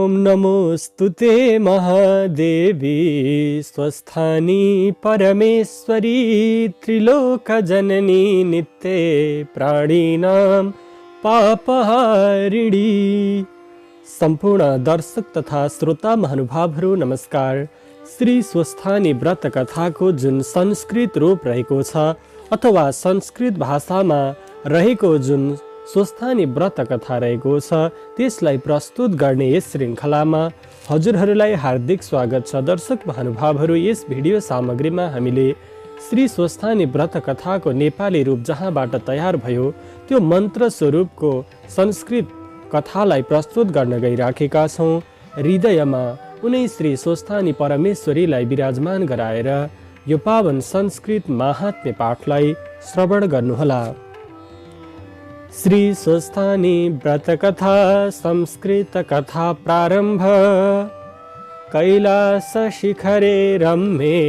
ॐ नमोऽस्तुते महादेवी स्वस्थानी परमेश्वरी त्रिलोकजननी नित्ये प्राणिनां पापहारिणी। सम्पूर्ण दर्शक तथा श्रोता महानुभावहरू नमस्कार। श्री स्वस्थानी व्रत कथाको जुन संस्कृत रूप रहेको छ अथवा संस्कृत भाषामा रहेको जुन स्वस्थानी व्रत कथा रहेको छ त्यसलाई प्रस्तुत गर्ने यस श्रृङ्खलामा हजुरहरूलाई हार्दिक स्वागत छ। दर्शक महानुभावहरू, यस भिडियो सामग्रीमा हामीले श्री स्वस्थानी व्रत कथाको नेपाली रूप जहाँबाट तयार भयो त्यो मन्त्र स्वरूपको संस्कृत कथालाई प्रस्तुत गर्न गइराखेका छौँ। हृदयमा उनै श्री स्वस्थानी परमेश्वरीलाई विराजमान गराएर यो पावन संस्कृत महात्म्य पाठलाई श्रवण गर्नुहोला। श्री स्वस्थानी व्रत कथा संस्कृत कथा प्रारंभ। कैलास शिखरे रम्ये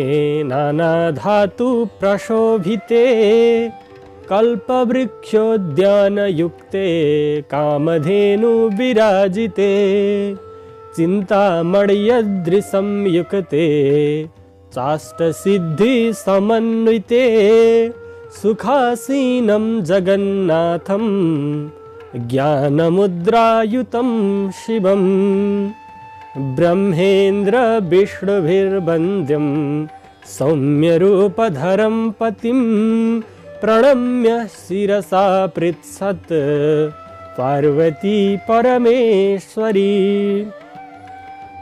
नाना धातु प्रशोभिते कल्पवृक्षोद्यान युक्ते कामधेनु विराजिते चिंतामणि संयुक्ते चाष्ट सिद्धि समन्विते सुखासीनं जगन्नाथं ज्ञानमुद्रायुतं शिवं ब्रह्मेन्द्र विष्णुभिर्वन्द्यं सौम्यरूपधरं पतिं प्रणम्य शिरसा पृच्छत् पार्वती परमेश्वरी।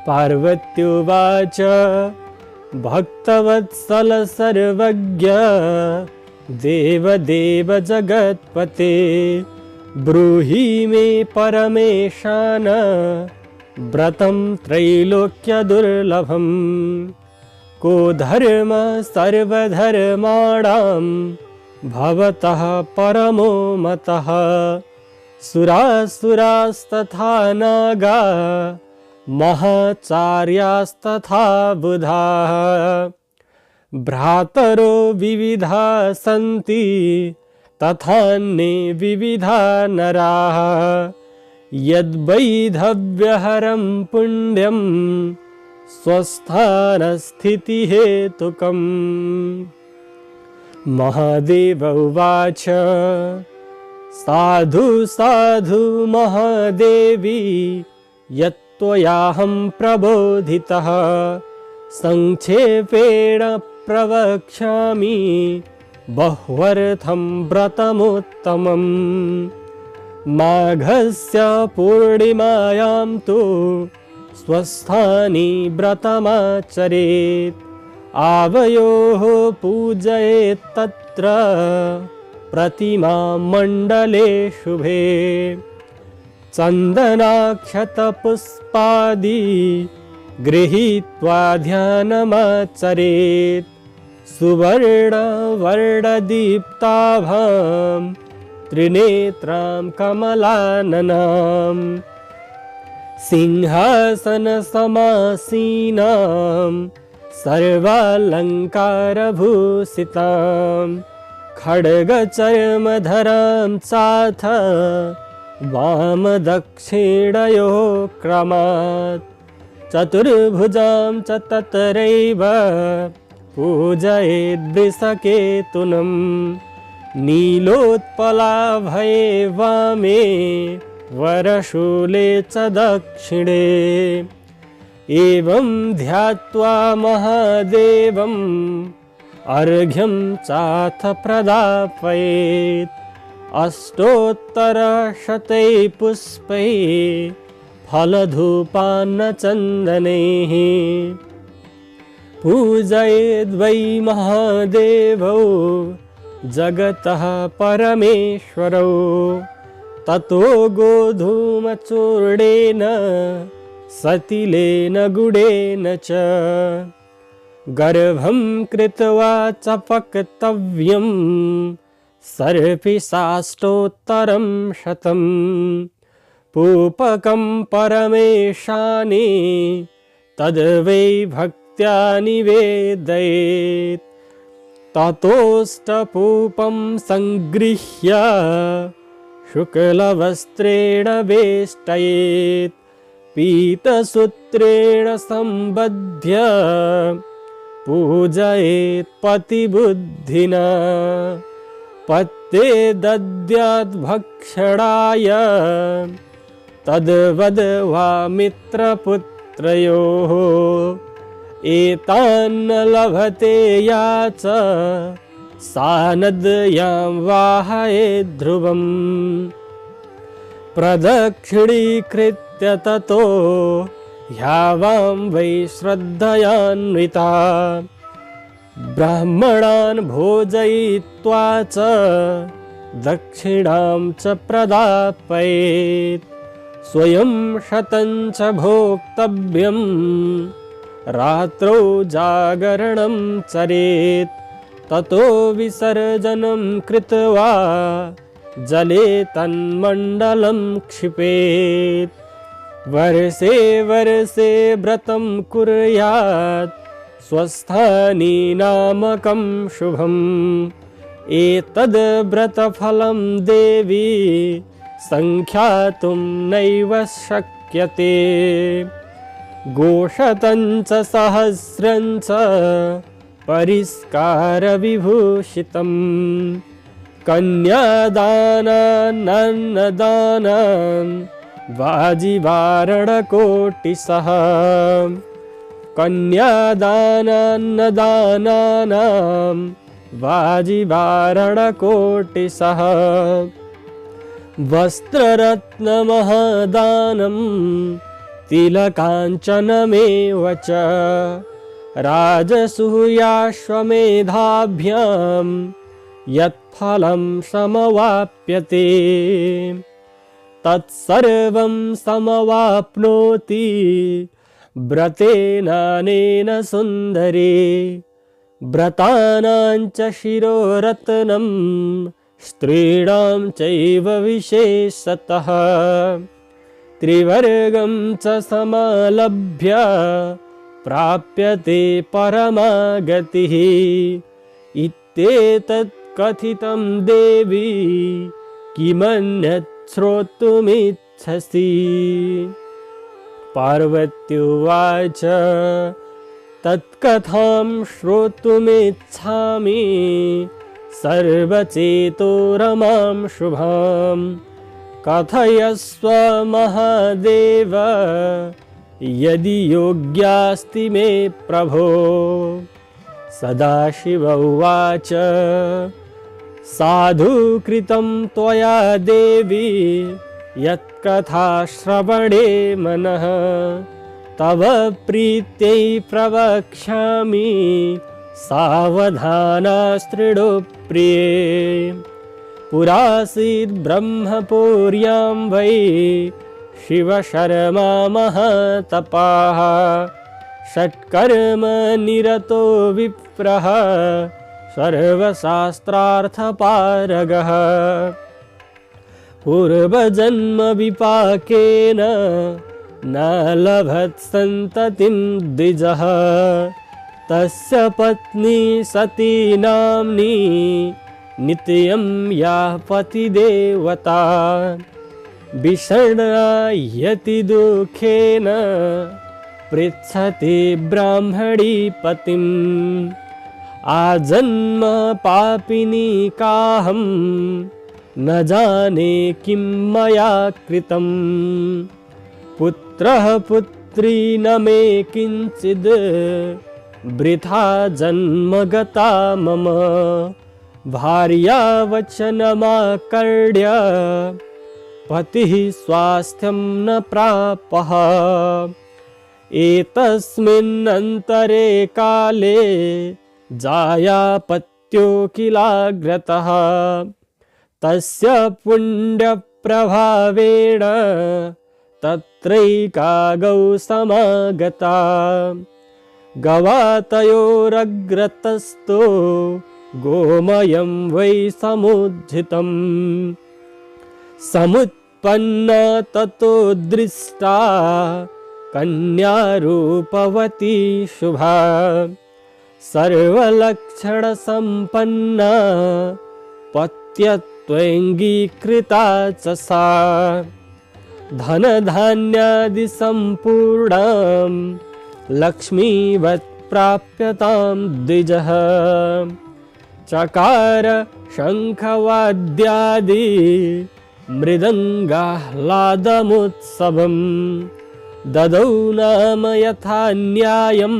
पार्वत्युवाच भक्तवत्सल सर्वज्ञ देवदेव जगत्पते ब्रूहि मे परमेशान व्रतं त्रैलोक्यदुर्लभं को धर्म सर्वधर्माणां भवतः परमो मतः सुरासुरास्तथा नागा महाचार्यास्तथा बुधाः भ्रातरो विविधा सन्ति तथान्ये विविधा नराः यद्वैधव्यहरं पुण्यं स्वस्थानस्थितिहेतुकम्। महादेव उवाच साधु साधु महादेवी यत्त्वयाहं प्रबोधितः संक्षेपेण प्रवक्ष्यामि बह्वर्थं व्रतमुत्तमम्। माघस्य पूर्णिमायां तु स्वस्थानी व्रतमाचरेत् आवयोः पूजयेत् तत्र प्रतिमां मण्डले शुभे चन्दनाक्षतपुष्पादि गृहीत्वा ध्यानमाचरेत् सुवर्णवर्णदीप्ताभां त्रिनेत्रां कमलाननां सिंहासनसमासीनां सर्वालङ्कारभूषितां खड्गचर्मधरां चाथ वामदक्षिणयोः क्रमात् चतुर्भुजां च तत्रैव पूजयेद्वृषकेतुनं नीलोत्पलाभये वामे वरशूले च दक्षिणे एवं ध्यात्वा महादेवम् अर्घ्यं चाथ प्रदापयेत् अष्टोत्तरशतै पुष्पै फलधूपान्न चन्दनैः पूजयेद्वै महादेवौ जगतः परमेश्वरौ ततो गोधूमचूर्णेन सतिलेन गुडेन च गर्भं कृत्वा च पक्तव्यं सर्पिशाष्टोत्तरं शतं पूपकं परमेशाने तद्वै भक्त्या निवेदयेत् ततोष्टपूपं संगृह्य शुक्लवस्त्रेण वेष्टयेत् पीतसूत्रेण सम्बध्य पूजयेत् पतिबुद्धिना पत्ते दद्यात् भक्षणाय तद्वद् वा मित्रपुत्रयोः एतान्न लभते या च सा नद्यां वाहयेत् ध्रुवम् प्रदक्षिणीकृत्य ततो ह्यावां वै श्रद्धयान्विता ब्राह्मणान् भोजयित्वा च दक्षिणां च प्रदापयेत् स्वयं शतं च भोक्तव्यं रात्रौ जागरणं चरेत् ततो विसर्जनं कृत्वा जले तन्मण्डलं क्षिपेत् वर्षे वर्षे व्रतं कुर्यात् स्वस्थानी नामकं शुभम् एतद् व्रतफलं देवी संख्यातुं नैव शक्यते गोशतं च सहस्रं च परिस्कारविभूषितम् कन्यादानान्नदानान् वाजिवारणकोटिसः कन्यादानान्नदानानां वाजिवारणकोटिसः वस्त्ररत्नमहादानं तिलकाञ्चनमेव च राजसूयाश्वमेधाभ्यां यत्फलं समवाप्यते तत्सर्वं समवाप्नोति व्रतेनानेन सुन्दरे व्रतानां च शिरोरत्नं स्त्रीणां चैव विशेषतः त्रिवर्गं च समालभ्य प्राप्यते परमागतिः इत्येतत् कथितं देवी किमन्यत् श्रोतुमिच्छसि पार्वत्युवाच तत्कथां श्रोतुमिच्छामि सर्वचेतो रमां शुभां कथयस्व महादेव यदि योग्यास्ति मे प्रभो सदाशिव उवाच साधु कृतं त्वया देवी यत्कथाश्रवणे मनः तव प्रीत्यै प्रवक्ष्यामि सावधानास्त्रिडो प्रिये पुरासीद् ब्रह्मपुर्यां वै शिवशर्मा महातपाः षट्कर्म निरतो विप्रः सर्वशास्त्रार्थपारगः पूर्वजन्म विपाकेन न लभत् सन्ततिं द्विजः तस्य पत्नी सती नाम्नी नित्यं या पतिदेवता विषण्णायति दुःखेन पृच्छति ब्राह्मणी पतिम् आजन्म पापिनी काहं न जाने किं मया कृतं पुत्रः पुत्री न मे किञ्चिद् वृथा जन्म गता मम भार्या वचनमाकर्ण्य पतिः स्वास्थ्यं न प्रापः एतस्मिन्नन्तरे काले जायापत्यो किलाग्रतः तस्य पुण्यप्रभावेण तत्रैका गौ समागता गवातयोरग्रतस्थो गोमयं वै समुज्झितम् समुत्पन्ना ततो दृष्टा कन्यारूपवती शुभा सर्वलक्षणसम्पन्ना पत्यत्वङ्गीकृता च सा धनधान्यादिसम्पूर्णां लक्ष्मीवत् प्राप्यतां द्विजः। चकार शङ्खवाद्यादि मृदङ्गाह्लादमुत्सवं ददौ नाम यथा न्यायं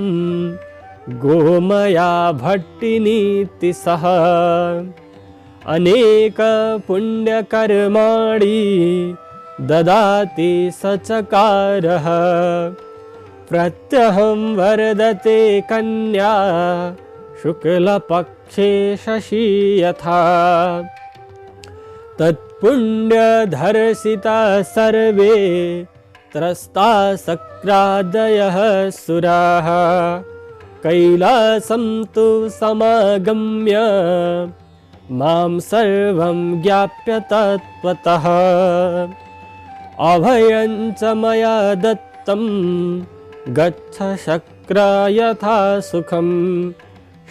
गोमया भट्टिनीति सः। अनेक पुण्यकर्माणि ददाति सचकारः प्रत्यहं वर्धते कन्या शुक्लपक्षे शशि यथा। तत्पुण्यधर्षिता सर्वे त्रस्ता सक्रादयः सुराः कैलासं तु समागम्य मां सर्वं ज्ञाप्य तत्त्वतः। अभयं च मया दत्तं गच्छ शक्र यथा सुखं।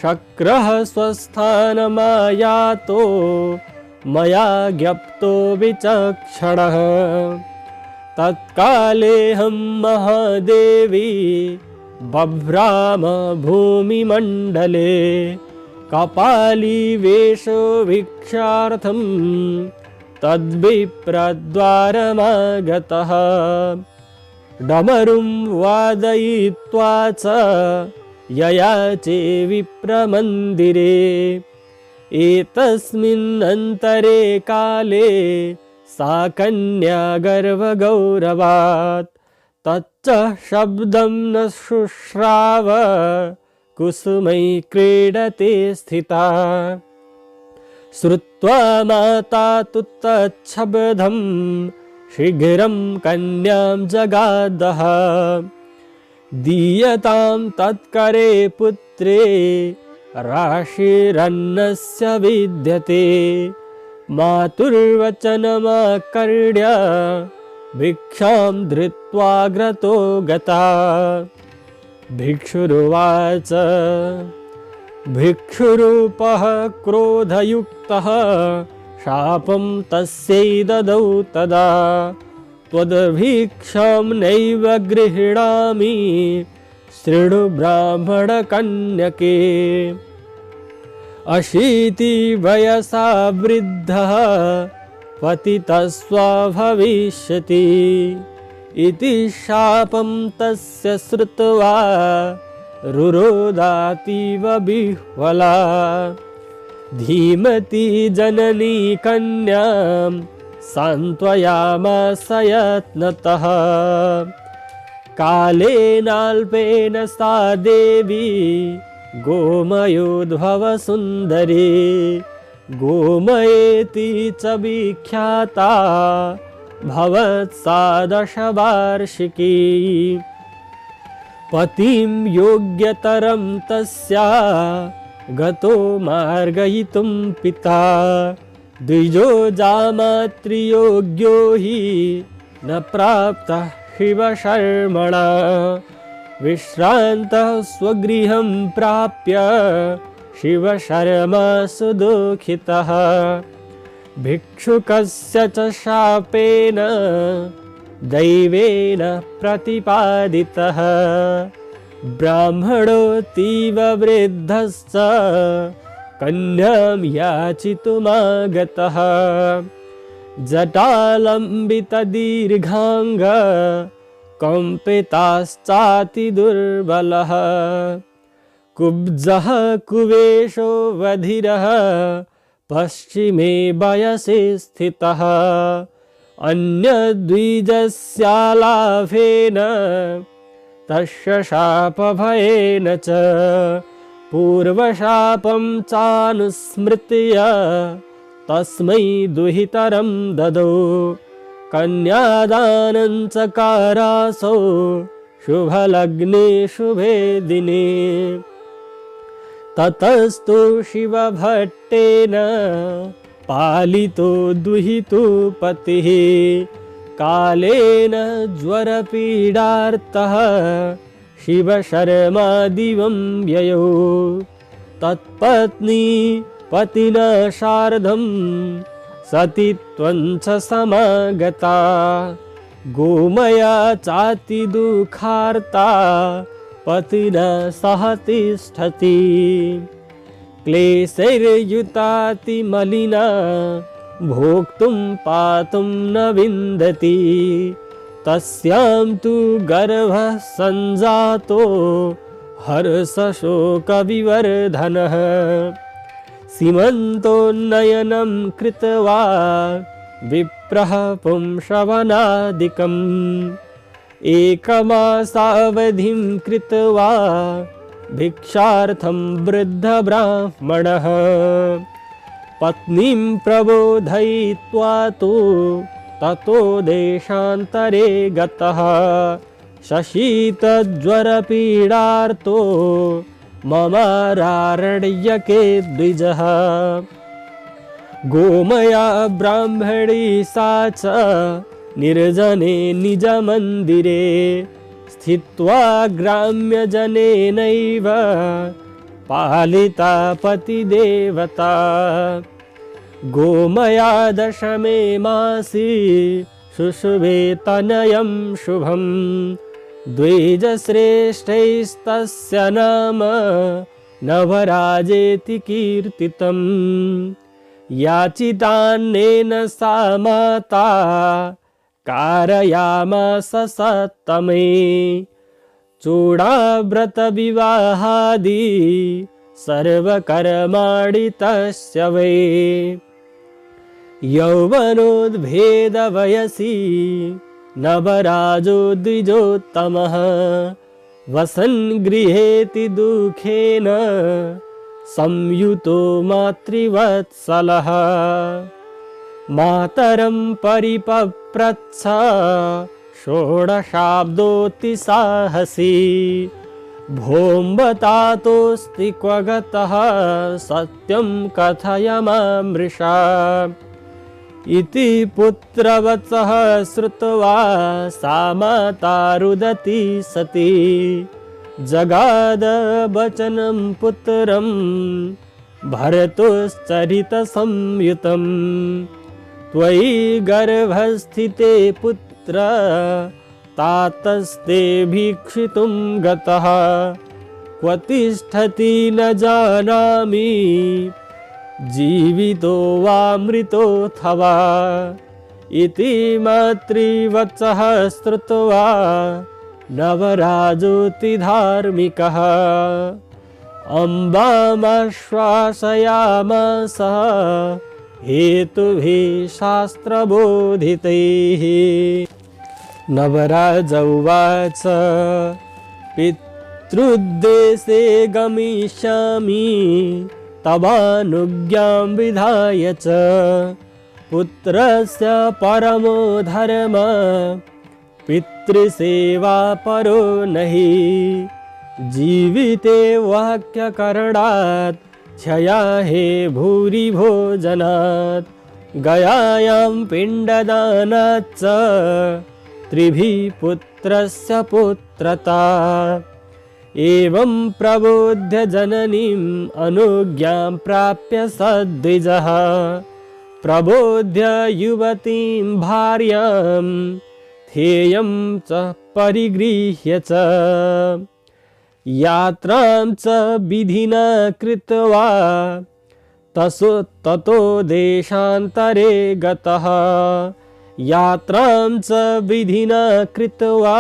शक्रः स्वस्थानमायातो मया ज्ञप्तो विचक्षणः। तत्कालेऽहं महादेवी बभ्राम भूमिमण्डले कपाली वेशो भिक्षार्थं तद्विप्रद्वारमागतः। डमरुं वादयित्वा च ययाचे विप्रमन्दिरे एतस्मिन्नन्तरे काले सा कन्या गर्वगौरवात् तच्च शब्दं न शुश्राव कुसुमै क्रीडते स्थिता। श्रुत्वा माता तु तच्छब्दं शीघ्रं कन्यां जगादः। दीयतां तत्करे पुत्रे राशिरन्नस्य विद्यते। मातुर्वचनमाकर्ण्य भिक्षां धृत्वाग्रतो गता। भिक्षुरुवाच भिक्षुरूपः क्रोधयुक्तः शापं तस्यै ददौ तदा। त्वद्भिक्षां नैव गृह्णामि शृणु ब्राह्मणकन्यके। अशीति वयसा वृद्धः पतितस्वा भविष्यति इति शापं तस्य श्रुत्वा रुरोदातीव विह्वला। धीमती जननी कन्यां सान्त्वयामास यत्नतः। कालेनाल्पेन सा देवी गोमयोद्भव सुन्दरी गोमयेति च विख्याता भवत्सा दशवार्षिकी। पतिं योग्यतरं तस्या गतो मार्गयितुं पिता। द्विजो जामातृयोग्यो हि न प्राप्तः शिवशर्मणा। विश्रान्तः स्वगृहं प्राप्य शिवशर्मा सुदुःखितः। भिक्षुकस्य च शापेन दैवेन प्रतिपादितः। ब्राह्मणोऽतीव वृद्धश्च कन्यां याचितुमागतः। जटालम्बितदीर्घाङ्ग कम्पिताश्चातिदुर्बलः। कुब्जः कुवेशो वधिरः पश्चिमे वयसि स्थितः। अन्यद्विजस्यालाभेन तस्य शापभयेन च पूर्वशापं चानुस्मृत्य तस्मै दुहितरं ददौ। कन्यादानं चकारासौ शुभलग्ने शुभे दिने। ततस्तु शिवभट्टेन पालितो दुहितु पतिः। कालेन ज्वरपीडार्तः शिवशर्मा दिवं ययौ। तत्पत्नी पतिना सार्धं सती त्वं च समागता। गोमया चाति दुःखार्ता पतिना सह तिष्ठति। क्लेशैर्युताति मलिना भोक्तुं पातुं न विन्दति। तस्यां तु गर्भः सञ्जातो हर्षशोकविवर्धनः। सीमन्तोन्नयनं कृत्वा विप्रः पुंसवनादिकम्। एकमासावधिं कृत्वा भिक्षार्थं वृद्धब्राह्मणः। पत्नीं प्रबोधयित्वा तु ततो देशान्तरे गतः। शशीतज्वरपीडार्तो ममारारण्यके द्विजः। गोमया ब्राह्मणी सा च निर्जने निजमन्दिरे स्थित्वा ग्राम्यजनेनैव पालिता पतिदेवता। गोमया दशमे मासि शुशुभे तनयं शुभं। द्विजश्रेष्ठैस्तस्य नाम नवराजेति कीर्तितम्। याचितान्नेन सा माता कारयामास सत्तमे। चूडाव्रतविवाहादि सर्वकर्माणि तस्य वै। यौवनोद्भेदवयसि नवराजो द्विजोत्तमः। वसन् गृहेति दुःखेन संयुतो मातृवत्सलः। मातरं परिपप्रच्छ षोडशाब्दोऽतिसाहसी। भोम्ब तातोऽस्ति क्व गतः सत्यं कथय मामृषा। इति पुत्रवचः श्रुत्वा सा माता रुदती सती। जगाद वचनं पुत्रं भरतोश्चरितसंयुतं। त्वयि गर्भस्थिते पुत्र तातस्ते भीक्षितुं गतः। क्व तिष्ठति न जानामि जीवितो वा मृतोऽथवा। इति मातृवचः श्रुत्वा नवराजोऽतिधार्मिकः। अम्बामाश्वासयामास हेतुभिः शास्त्रबोधितैः। नवराज उवाच पितृद्देशे गमिष्यामि तवानुज्ञां विधाय च। पुत्रस्य परमो धर्म पितृसेवा परो नहि। जीविते वाक्यकरणात् क्षया हे भूरि भोजनात्। गयायां पिण्डदानात् च त्रिभिः पुत्रस्य पुत्रता। एवं प्रबोध्य जननीम् अनुज्ञां प्राप्य सद्विजः। प्रबोध्य युवतीं भार्यां ध्येयं च परिगृह्य च। यात्रां च विधिना कृत्वा ततो देशान्तरे गतः। यात्रां च विधिना कृत्वा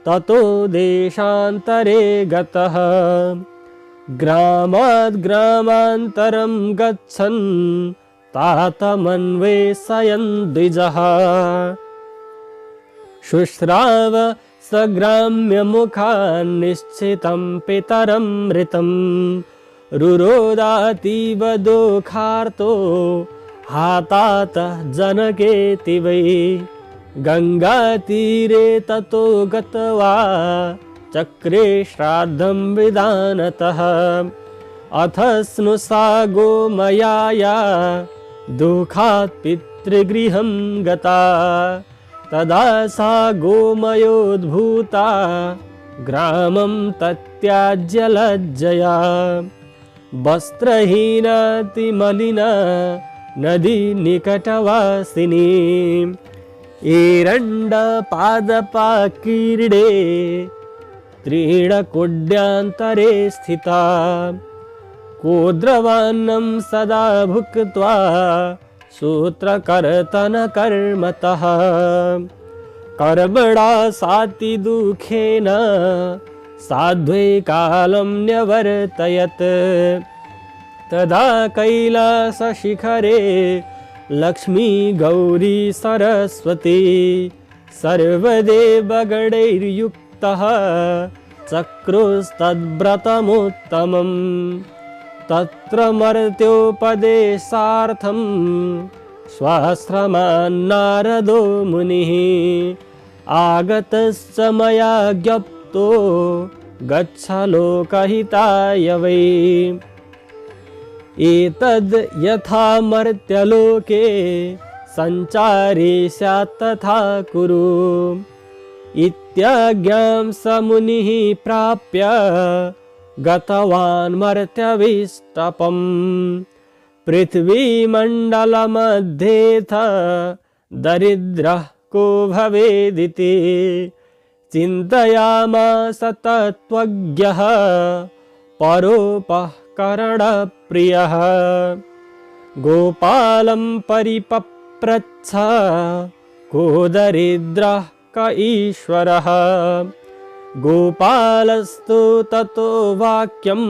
ततो देशान्तरे गतः। ग्रामाद् ग्रामान्तरं गच्छन् तातमन्वेषयन् द्विजः। शुश्राव स ग्राम्यमुखान् निश्चितं पितरं मृतं। रुरोदातीव दुःखार्तो हातात जनकेति वै। गङ्गातीरे ततो गत्वा चक्रे श्राद्धं विधानतः। अथ स्नुषा गोमयाया दुःखात् पितृगृहं गता। तदा सा गोमयोद्भूता ग्रामं तत्याज्य लज्जया। वस्त्रहीनातिमलिना नदी निकटवासिनी। एरण्डपादपाकीर्णे त्रीणकुड्यान्तरे स्थिता कोद्रवान्नं सदा भुक्त्वा सूत्रकर्तनकर्मतः कर्मणा साति दुःखेन साध्वे कालं न्यवर्तयत् तदा कैलासशिखरे लक्ष्मी गौरी सरस्वती सर्वदेवगणैर्युक्तः चक्रुस्तद्व्रतमुत्तमम् तत्र मर्त्योपदेशार्थं स्वाश्रमान् नारदो मुनिः आगतश्च मया ज्ञप्तो गच्छ लोकहिताय वै एतद् यथा मर्त्यलोके सञ्चारे स्यात् तथा कुरु इत्याज्ञां स मुनिः प्राप्य गतवान् मर्त्यविष्टपम् पृथ्वीमण्डलमध्येथ दरिद्रः को भवेदिति चिन्तयामास तत्त्वज्ञः परोपकरणप्रियः गोपालं परिपप्रच्छ को दरिद्रः क ईश्वरः गोपालस्तु ततो वाक्यम्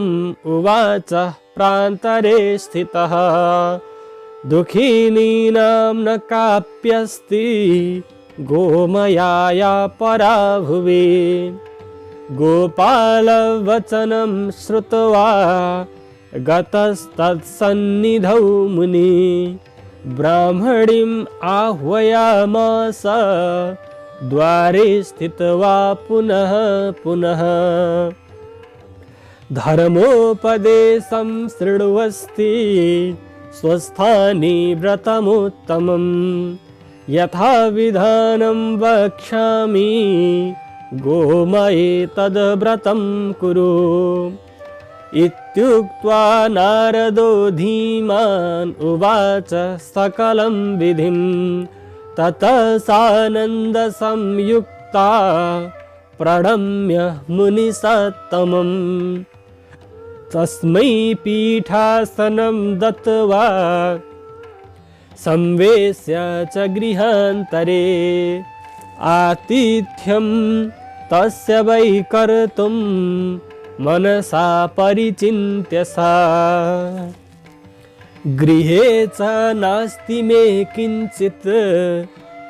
उवाच प्रान्तरे स्थितः दुःखिनीनां न काप्यस्ति गोमयाया परा भुवि गोपालवचनं श्रुत्वा गतस्तत्सन्निधौ मुनि ब्राह्मणीम् आह्वयामास द्वारे स्थित्वा पुनः पुनः धर्मोपदेशं शृण्वन्ती स्वस्थाने व्रतमुत्तमम् यथा विधानं वक्ष्यामि गोमये तद्व्रतं कुरु इत्युक्त्वा नारदो धीमान् उवाच सकलं विधिं ततः सानन्दसंयुक्ता प्रणम्य मुनिसत्तमम् तस्मै पीठासनं दत्त्वा संवेश्य च गृहान्तरे आतिथ्यं तस्य वै कर्तुं मनसा परिचिन्त्य सा गृहे च नास्ति मे किञ्चित्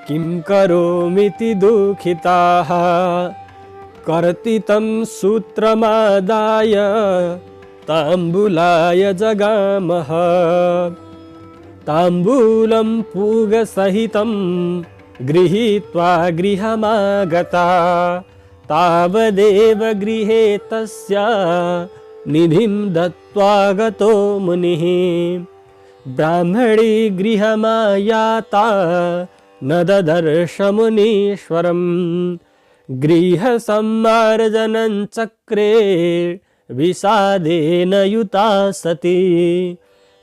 किं करोमीति दुःखिताः कर्तितं सूत्रमादाय ताम्बूलाय जगामः ताम्बूलं पूगसहितं गृहीत्वा गृहमागता तावदेव गृहे तस्य निधिं दत्त्वा गतो मुनिः ब्राह्मणी गृहमायाता न ददर्श मुनीश्वरम् गृहसम्मार्जनं चक्रे विषादेन युता सती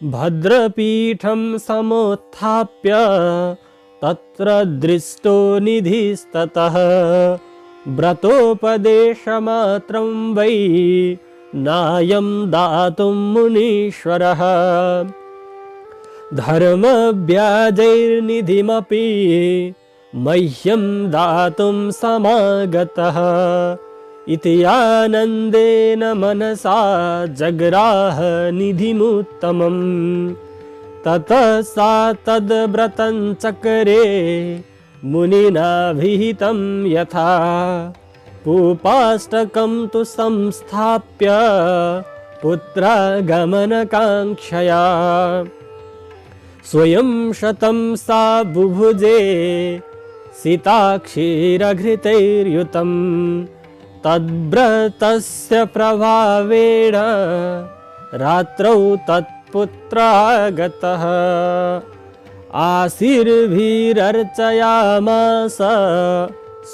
भद्रपीठं समुत्थाप्य तत्र दृष्टो निधिस्ततः व्रतोपदेशमात्रं वै नायं दातुं मुनीश्वरः धर्मव्याजैर्निधिमपि मह्यं दातुं समागतः इति आनन्देन मनसा जग्राह निधिमुत्तमम् ततः सा तद्व्रतं चक्रे मुनिना विहितं यथा पूपाष्टकं तु संस्थाप्य पुत्रागमनकाङ्क्षया स्वयं शतं सा बुभुजे सीताक्षीरघृतैर्युतं तद्व्रतस्य प्रभावेण रात्रौ तत्पुत्रागतः आशीर्भिरर्चयामास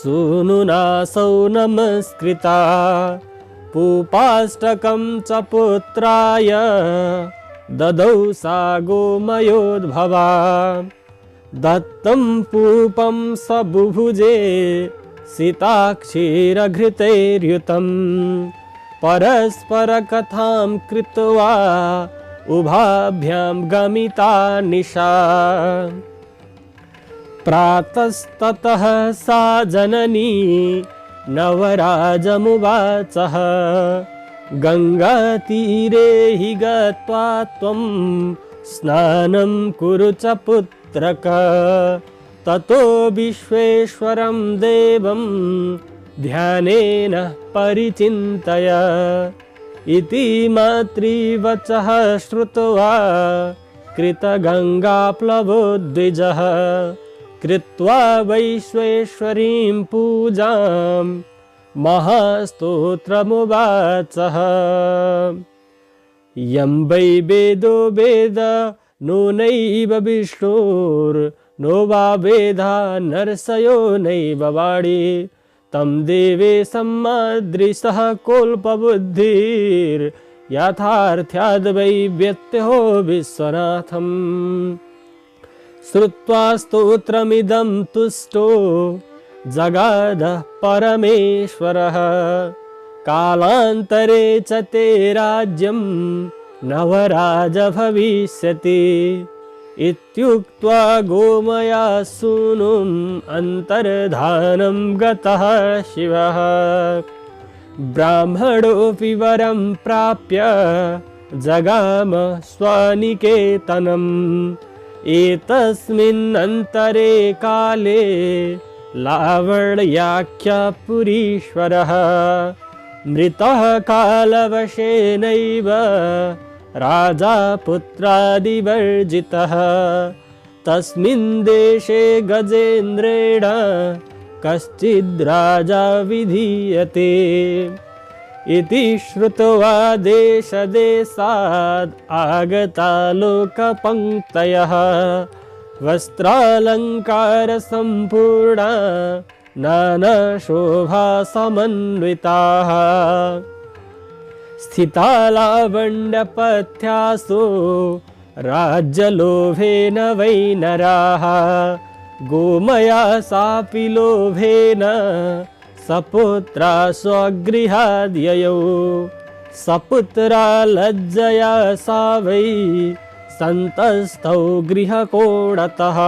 सूनुनासौ नमस्कृता पूपाष्टकं च पुत्राय ददौ सा गोमयोद्भवा दत्तं पूपं सबुभुजे सिताक्षीरघृतैर्युतं परस्परकथां कृत्वा उभाभ्यां गमिता निशा प्रातस्ततः सा जननी नवराजमुवाचः गङ्गातीरे हि गत्वा त्वं स्नानं कुरु च पुत्रक ततो विश्वेश्वरं देवं ध्यानेन परिचिन्तय इति मातृवचः श्रुत्वा कृतगङ्गाप्लवो द्विजः कृत्वा वैश्वेश्वरीं पूजां महास्तोत्रमुवाचः यं वै वेदो वेद नूनैव विष्णुर्नो वा वेदा नरसयो नैव वाणी तं देवे सम्मादृशः कोल्पबुद्धिर्यथार्थ्याद् वै व्यत्यहो विश्वनाथम् श्रुत्वा स्तोत्रमिदं तुष्टो जगादः परमेश्वरः कालान्तरे च ते राज्यं नवराज भविष्यति इत्युक्त्वा गोमयासूनुम् अन्तर्धानं गतः शिवः ब्राह्मणोऽपि वरं प्राप्य जगाम स्वनिकेतनम् एतस्मिन्नन्तरे काले लावण्याख्यपुरीश्वरः मृतः कालवशेनैव राजा पुत्रादिवर्जितः तस्मिन् देशे गजेन्द्रेण कश्चिद् राजा विधीयते इति श्रुत्वा देशदेशाद् आगता लोकपङ्क्तयः वस्त्रालङ्कारसम्पूर्णा नानाशोभासमन्विताः स्थिता लावण्यपथ्यासु राज्यलोभेन वै नराः गोमया सापि लोभेन सपुत्रा स्वगृहाद्ययौ सपुत्रा लज्जया सा वै सन्तस्थौ गृहकोणतः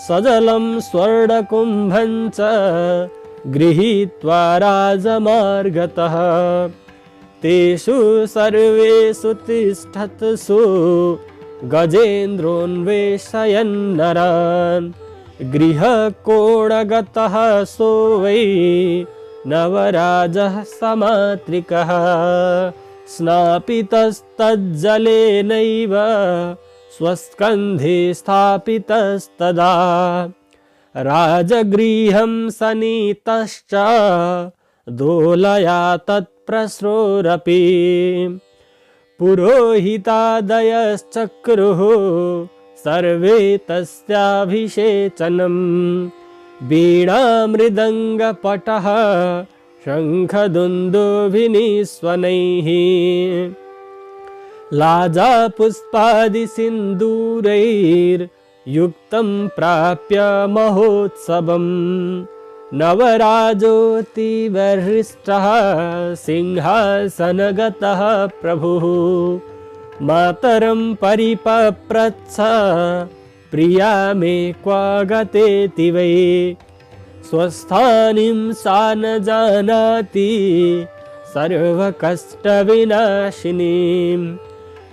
सजलं स्वर्णकुम्भं च गृहीत्वा राजमार्गतः तेषु सर्वेषु तिष्ठत्सु गजेन्द्रोन्वेषयन्नरान् गृहकोणगतः सो वै नवराजः समात्रिकः स्नापितस्तज्जलेनैव स्वस्कन्धे स्थापितस्तदा राजगृहं सनीतश्च दोलया तत्प्रस्रोरपि पुरोहितादयश्चक्रुः सर्वे तस्याभिषेचनं वीणामृदङ्गपटः शङ्खदुन्दुभिनिस्वनैः लाजापुष्पादिसिन्दूरैर्युक्तं प्राप्य महोत्सवम् नवराजोऽतिवहृष्टः सिंहासनगतः प्रभुः मातरं परिपप्रच्छ प्रिया मे क्व गतेति वै स्वस्थानिं सा न जानाति सर्वकष्टविनाशिनीं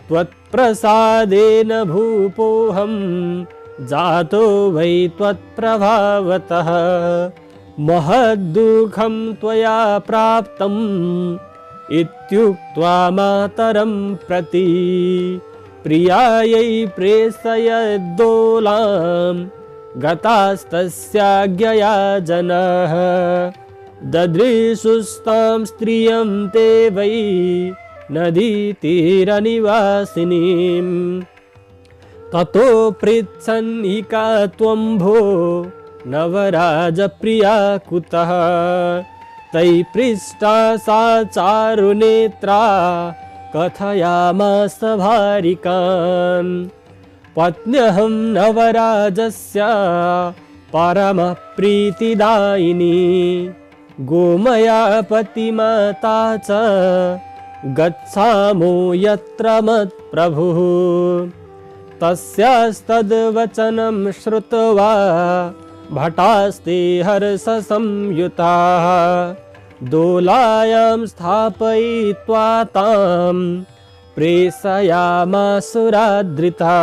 त्वत्प्रसादेन भूपोऽहं जातो वै त्वत्प्रभावतः महद्दुःखं त्वया प्राप्तम् इत्युक्त्वा मातरं प्रति प्रियायै प्रेषयद्दोलां गतास्तस्याज्ञया जनाः ददृशुस्तां स्त्रियं ते वै नदीतीरनिवासिनीं ततो पृच्छन्निका त्वं भो नवराजप्रिया कुतः तै पृष्टा सा चारुनेत्रा कथयामास भारिकान् पत्न्यहं नवराजस्य परमः प्रीतिदायिनी गोमया पतिमाता च गच्छामो यत्र मत्प्रभुः तस्यास्तद्वचनं श्रुत्वा भटास्ते हर्षसंयुताः दोलायां स्थापयित्वा तां प्रेषयामासुरादृता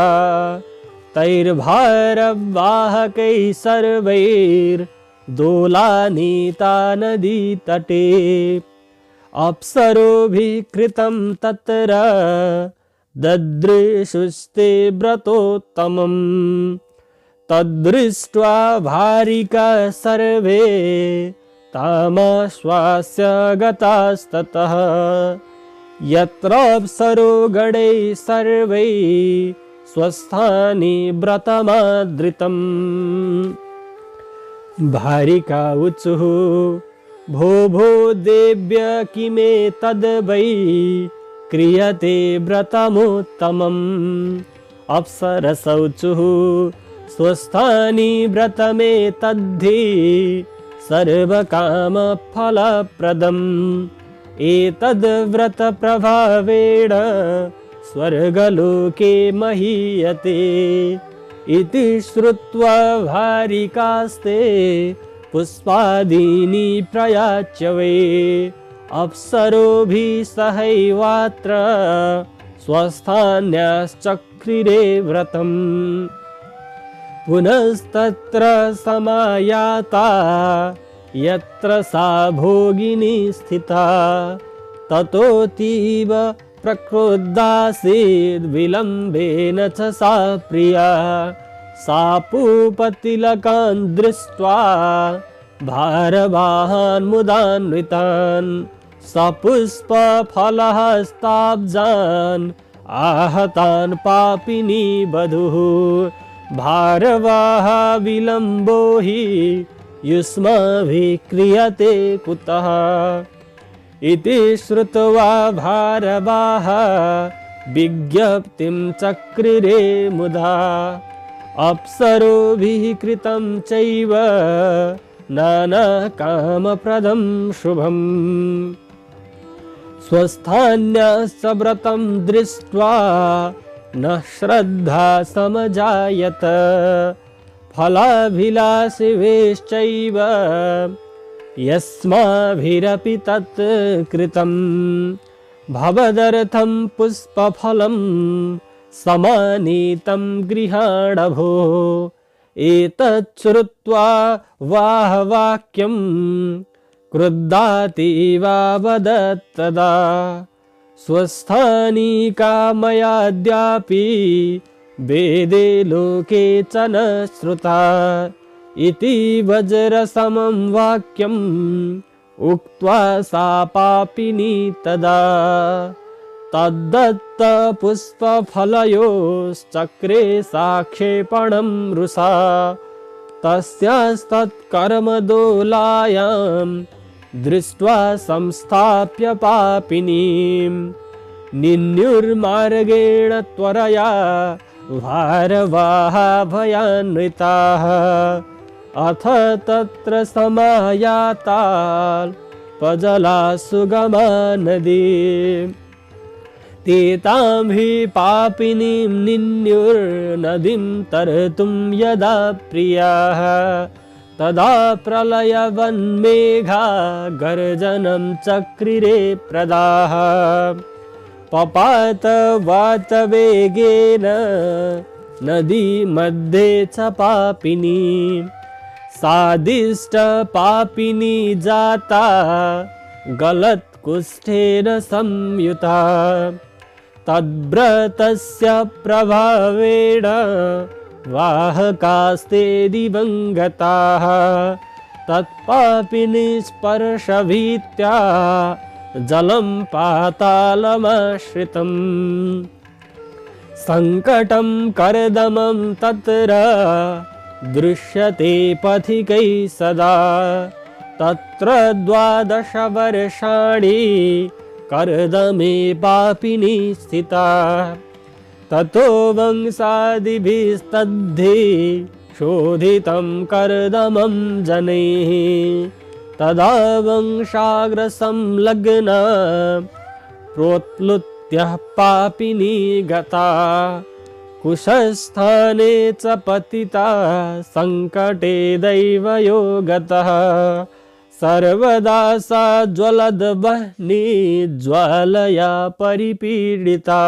तैर्भारवाहकैः सर्वैर्दोलानीता नदीतटे अप्सरोभिः कृतं तत्र ददृशुस्ते व्रतोत्तमम् तद्दृष्ट्वा भारिका सर्वे तामाश्वास्य गतास्ततः यत्राप्सरो गणैः सर्वैः स्वस्थानि व्रतमादृतम् भारिका ऊचुः भो भो देव्य किमेतद् वै क्रियते व्रतमुत्तमम् अप्सरसौचुः स्वस्थानि व्रतमेतद्धि सर्वकामफलप्रदम् एतद् व्रतप्रभावेण स्वर्गलोके महीयते इति श्रुत्वा भारिकास्ते पुष्पादीनि प्रयाच्य वै अप्सरोभिः सहैवात्र स्वस्थान्याश्चक्रिरे व्रतम् पुनस्तत्र समायाता यत्र सा भोगिनी स्थिता ततोऽतीव प्रक्रुद्धासीद् विलम्बेन च सा प्रिया सा पूपतिलकान् दृष्ट्वा भारवाहान् मुदान्वितान् सपुष्पफलहस्ताब्जान् आहतान् पापिनी वधूः भारवाहा विलम्बो हि युष्माभिः क्रियते कुतः इति श्रुत्वा भारवाहा विज्ञप्तिं चक्रिरे मुदा अप्सरोभिः कृतं चैव नानाकामप्रदं शुभम् स्वस्थान्याश्च व्रतं दृष्ट्वा न श्रद्धा समजायत फलाभिलाषिवेश्चैव यस्माभिरपि तत् कृतं भवदर्थं पुष्पफलं समानीतं गृहाणभो एतत् श्रुत्वा वाक्यं क्रुद्धातीवावदत् तदा स्वस्थानि कामयाद्यापि वेदे लोके च न श्रुता इति वज्रसमं वाक्यम् उक्त्वा सा पापिनी तदा तद्दत्त पुष्पफलयोश्चक्रे साक्षेपणं रुषा तस्यास्तत्कर्मदोलायां दृष्ट्वा संस्थाप्य पापिनीं निन्युर्मार्गेण त्वरया भारवाहा भयान्विताः अथ तत्र समायाता पजला सुगमा नदी ते तां हि पापिनीं निन्युर्नदीं तरतुं यदा प्रियाः तदा प्रलयवन्मेघा गर्जनं चक्रिरे प्रदाः पपात वातवेगेन नदी मध्ये च पापिनी सादिष्ट पापिनी जाता गलत्कुष्ठेन संयुता तद्व्रतस्य प्रभावेण वाहकास्ते दिवङ्गताः तत्पापिनी स्पर्शभीत्या जलं पातालमाश्रितम् सङ्कटं कर्दमं तत्र दृश्यते पथिकैः सदा तत्र 12 वर्षाणि कर्दमे पापिनी स्थिता ततो वंशादिभिस्तद्धि शोधितं कर्दमं जनैः तदा वंशाग्रसंलग्ना प्रोत्प्लुत्य पापिनी गता कुशस्थाने च पतिता संकटे दैवयो गतः सर्वदा सा ज्वलद्वह्नि ज्वालया परिपीडिता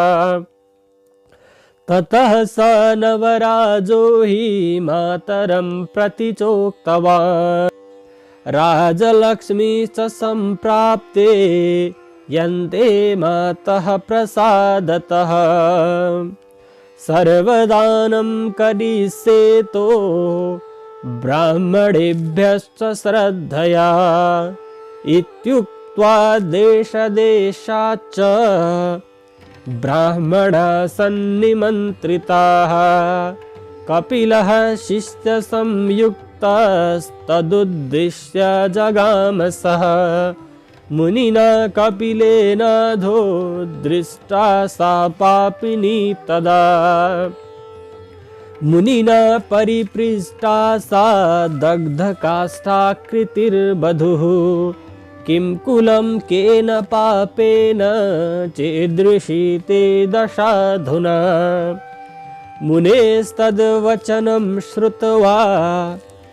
ततः स नवराजो हि मातरं प्रतिचोक्तवान् राजलक्ष्मी च सम्प्राप्ते यन्ते मातः प्रसादतः सर्वदानं करिष्येतो ब्राह्मणेभ्यश्च श्रद्धया इत्युक्त्वा देशदेशाच्च ब्राह्मणा सन्निमन्त्रिताः कपिलः शिष्यसंयुक्तस्तदुद्दिश्य जगामसः मुनिना कपिलेनाधो दृष्टा सा पापिनी तदा मुनिना परिपृष्टा सा दग्धकाष्ठाकृतिर्वधूः किं कुलं केन पापेन चीदृशी ते दशाधुना मुनेस्तद्वचनं श्रुत्वा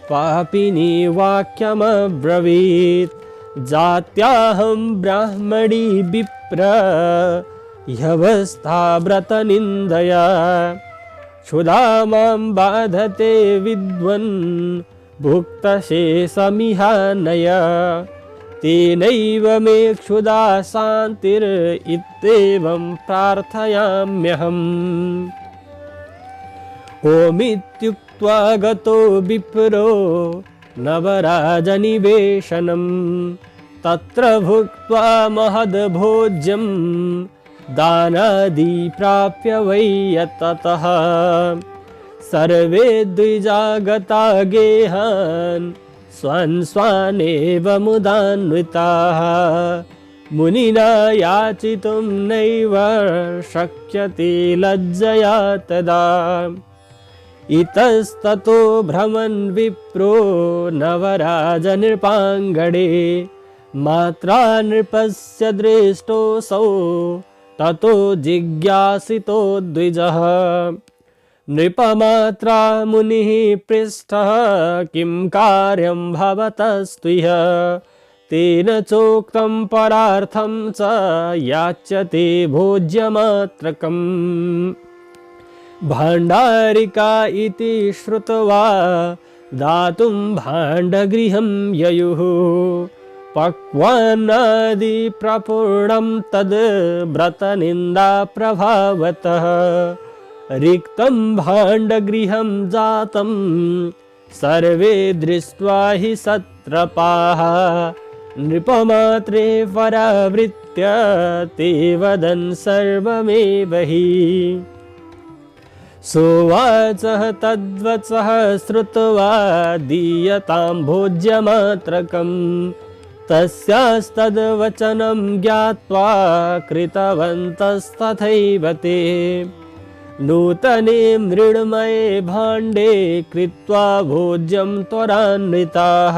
पापिनी वाक्यमब्रवीत् जात्याहं ब्राह्मणी विप्र ह्यवस्था व्रतनिन्दया क्षुधा मां बाधते विद्वन् भुक्तशेषमिहानय तेनैव मे क्षुधा शान्तिरित्येवं प्रार्थयाम्यहम् ओमित्युक्त्वा गतो विप्रो नवराजनिवेशनं तत्र भुक्त्वा महद्भोज्यं दानादि प्राप्य वै यततः सर्वे द्विजागता गेहान् स्वान् स्वानेव मुदान्विताः मुनिना याचितुं नैव शक्यते लज्जया तदा इतस्ततो भ्रमन् विप्रो नवराजनृपाङ्गणे मात्रा नृपस्य दृष्टोऽसौ ततो जिज्ञासितो द्विजः नृपमात्रा मुनिः पृष्टः किं कार्यं भवतस्त्विह तेन चोक्तं परार्थं च याच्यते भोज्यमात्रकम् भाण्डारिका इति श्रुत्वा दातुं भाण्डगृहं ययुः पक्वान्नादि प्रपूर्णं तद् व्रतनिन्दा प्रभावतः रिक्तं भाण्डगृहं जातं सर्वे दृष्ट्वा हि सत्रपाः नृपमात्रे परावृत्य ते वदन् सर्वमेव हि सोवाचः तद्वचः श्रुत्वा दीयतां भोज्यमात्रकम् तस्यास्तद्वचनं ज्ञात्वा कृतवन्तस्तथैव ते नूतने मृण्मये भाण्डे कृत्वा भोज्यं त्वरान्विताः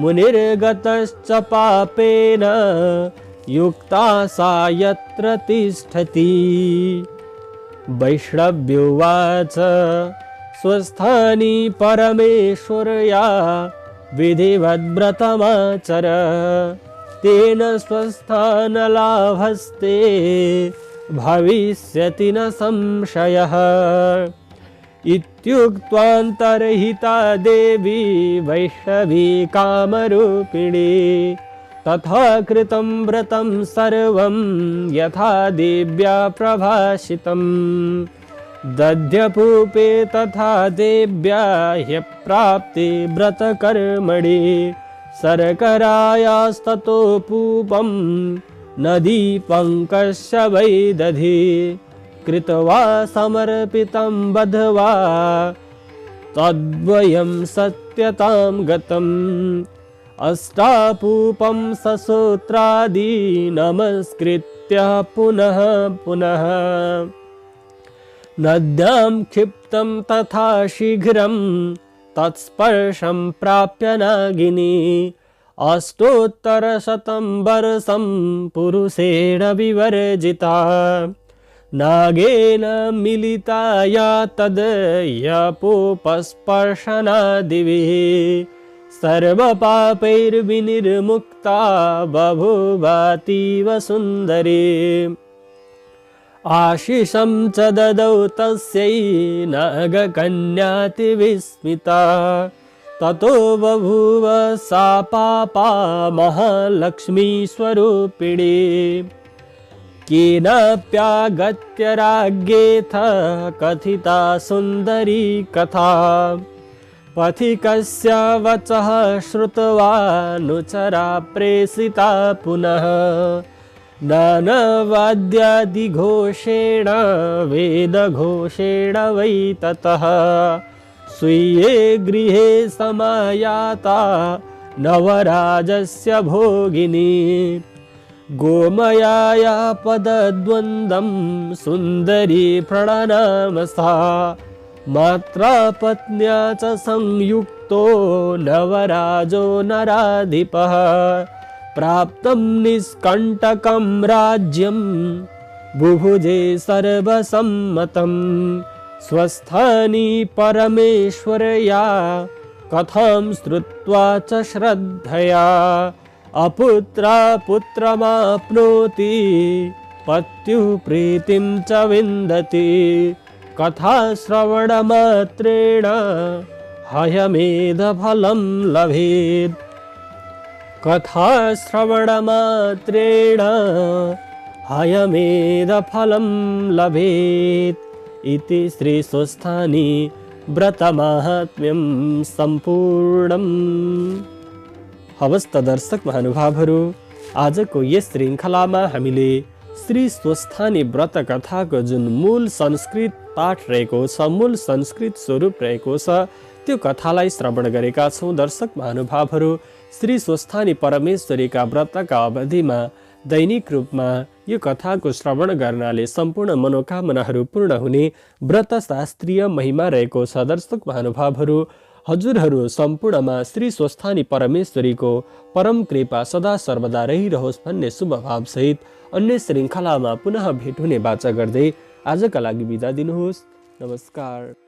मुनिर्गतश्च पापेन युक्ता सा यत्र तिष्ठति वैष्णव्युवाच स्वस्थानि परमेश्वर्या विधिवद्व्रतमाचर तेन स्वस्थानलाभस्ते भविष्यति न संशयः इत्युक्त्वान्तर्हिता देवी वैष्णवी कामरूपिणी तथा कृतं व्रतं सर्वं यथा देव्या प्रभाषितम् दध्यपूपे तथा देव्या ह्यप्राप्ते व्रतकर्मणि शर्करायास्ततो पूपं नदीपङ्कस्य वै दधि कृत्वा समर्पितं बध्वा तद्वयं सत्यतां गतम् अष्टापूपं ससूत्रादि नमस्कृत्य पुनः पुनः नद्यां क्षिप्तं तथा शीघ्रं तत्स्पर्शं प्राप्य नागिनी अष्टोत्तरशतं वर्षं पुरुषेण विवर्जिता नागेन मिलिता या तद्यपोपस्पर्शनादिभिः सर्वपापैर्विनिर्मुक्ता बभूवातीव सुन्दरी आशिषं च ददौ तस्यै नागकन्यातिविस्मिता ततो बभूव सा पापा महालक्ष्मीस्वरूपिणी केनाप्यागत्य राज्ञेऽथ कथिता सुन्दरी कथा पथिकस्य वचः श्रुत्वानुचरा प्रेषिता पुनः नानावाद्यादिघोषेण वेदघोषेण वै ततः स्वीये गृहे समायाता नवराजस्य भोगिनी गोमयाया पदद्वन्द्वं सुन्दरी प्रणनाम सा मात्रा पत्न्या च संयुक्तो नवराजो नराधिपः प्राप्तं निष्कण्टकं राज्यं बुभुजे सर्वसम्मतं स्वस्थानी परमेश्वर्या कथां श्रुत्वा च श्रद्धया अपुत्रा पुत्रमाप्नोति पत्युः प्रीतिं च विन्दति कथा श्रवणमात्रेण हयमेधफलं लभेत् कथा श्रवणमात्रेण हयमेधफलं लभेत् इति श्री स्वस्थानी व्रतमाहात्म्यं सम्पूर्णम्। हवस् त दर्शक महानुभावहरू, आजको यस श्रृङ्खलामा हामीले श्री स्वस्थानी व्रत कथाको जुन मूल संस्कृत पाठ रहेको छ, मूल संस्कृत स्वरूप रहेको छ, त्यो कथालाई श्रवण गरेका छौँ। दर्शक महानुभावहरू, श्री स्वस्थानी परमेश्वरीका व्रतका अवधिमा दैनिक रूपमा यो कथाको श्रवण गर्नाले सम्पूर्ण मनोकामनाहरू पूर्ण हुने व्रत शास्त्रीय महिमा रहेको छ। दर्शक महानुभावहरू, हजुरहरू सम्पूर्णमा श्री स्वस्थानी परमेश्वरीको परम कृपा सदा सर्वदा रहिरहोस् भन्ने शुभ भावसहित अन्य श्रृङ्खलामा पुनः भेट हुने बाचा गर्दै आजका लागि बिदा दिनुहोस्। नमस्कार।